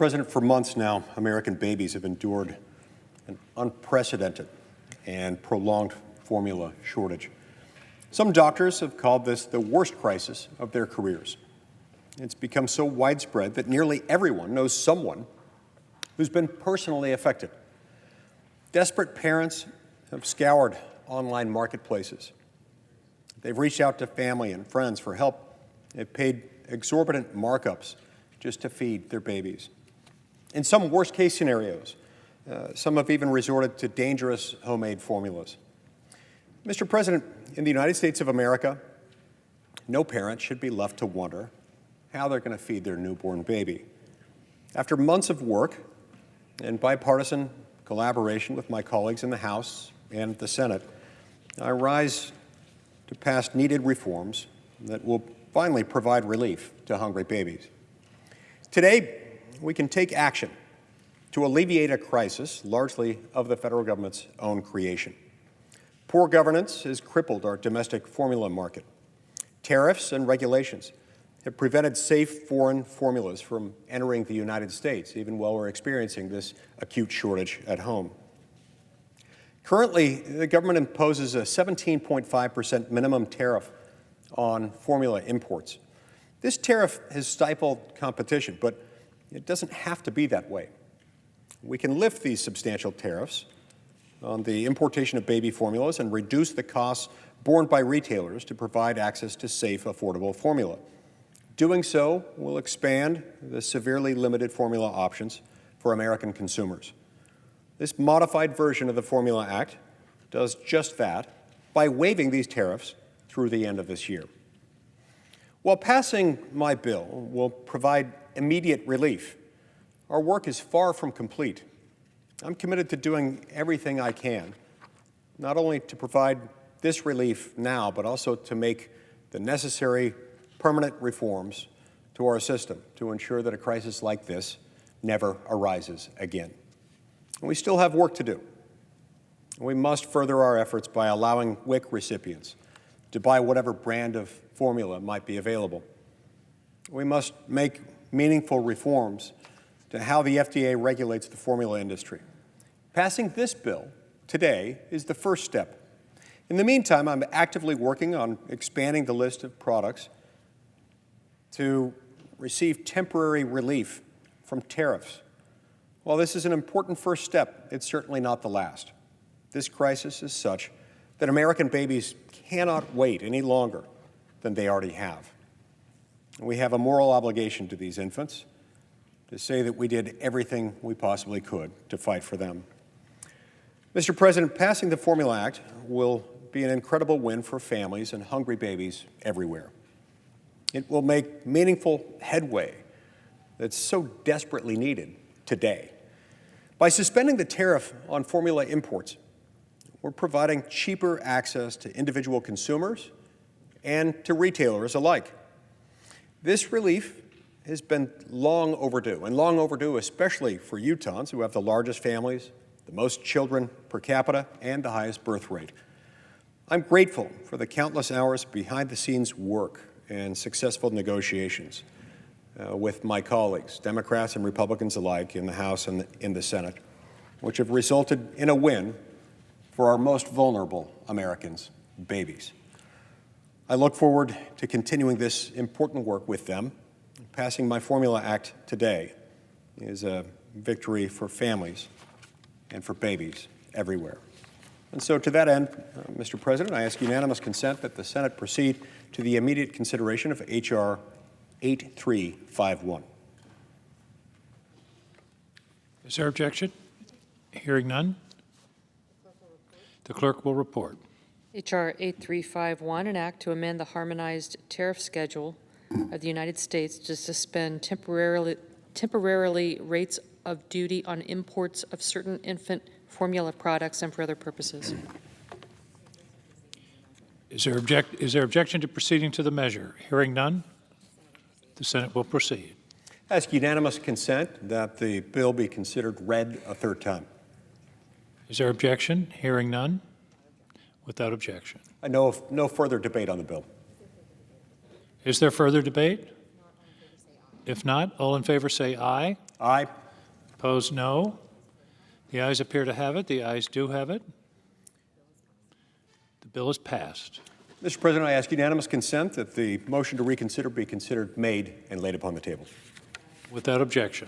President, for months now, American babies have endured an unprecedented and prolonged formula shortage. Some doctors have called this the worst crisis of their careers. It's become so widespread that nearly everyone knows someone who's been personally affected. Desperate parents have scoured online marketplaces. They've reached out to family and friends for help. They've paid exorbitant markups just to feed their babies. In some worst-case scenarios, some have even resorted to dangerous homemade formulas. Mr. President, in the United States of America, no parent should be left to wonder how they're going to feed their newborn baby. After months of work and bipartisan collaboration with my colleagues in the House and the Senate, I rise to pass needed reforms that will finally provide relief to hungry babies. Today, we can take action to alleviate a crisis largely of the federal government's own creation. Poor governance has crippled our domestic formula market. Tariffs and regulations have prevented safe foreign formulas from entering the United States, even while we're experiencing this acute shortage at home. Currently, the government imposes a 17.5% minimum tariff on formula imports. This tariff has stifled competition, but it doesn't have to be that way. We can lift these substantial tariffs on the importation of baby formulas and reduce the costs borne by retailers to provide access to safe, affordable formula. Doing so will expand the severely limited formula options for American consumers. This modified version of the Formula Act does just that by waiving these tariffs through the end of this year. While passing my bill will provide immediate relief, our work is far from complete. I'm committed to doing everything I can, not only to provide this relief now, but also to make the necessary permanent reforms to our system to ensure that a crisis like this never arises again. And we still have work to do. We must further our efforts by allowing WIC recipients to buy whatever brand of formula might be available. We must make meaningful reforms to how the FDA regulates the formula industry. Passing this bill today is the first step. In the meantime, I'm actively working on expanding the list of products to receive temporary relief from tariffs. While this is an important first step, it's certainly not the last. This crisis is such that American babies cannot wait any longer than they already have. We have a moral obligation to these infants to say that we did everything we possibly could to fight for them. Mr. President, passing the Formula Act will be an incredible win for families and hungry babies everywhere. It will make meaningful headway that's so desperately needed today. By suspending the tariff on formula imports, we're providing cheaper access to individual consumers and to retailers alike. This relief has been long overdue, and long overdue especially for Utahns who have the largest families, the most children per capita, and the highest birth rate. I'm grateful for the countless hours behind-the-scenes work and successful negotiations with my colleagues, Democrats and Republicans alike, in the House and in the Senate, which have resulted in a win for our most vulnerable Americans, babies. I look forward to continuing this important work with them. Passing my Formula Act today is a victory for families and for babies everywhere. And so to that end, Mr. President, I ask unanimous consent that the Senate proceed to the immediate consideration of H.R. 8351. Is there objection? Hearing none, the clerk will report. H.R. 8351, an act to amend the harmonized tariff schedule of the United States to suspend temporarily rates of duty on imports of certain infant formula products and for other purposes. Is there objection to proceeding to the measure? Hearing none, the Senate will proceed. I ask unanimous consent that the bill be considered read a third time. Is there objection? Hearing none, without objection. I know of no further debate on the bill. Is there further debate? If not, all in favor say aye. Aye. Opposed, no. The ayes appear to have it. The ayes do have it. The bill is passed. Mr. President, I ask unanimous consent that the motion to reconsider be considered made and laid upon the table. Without objection.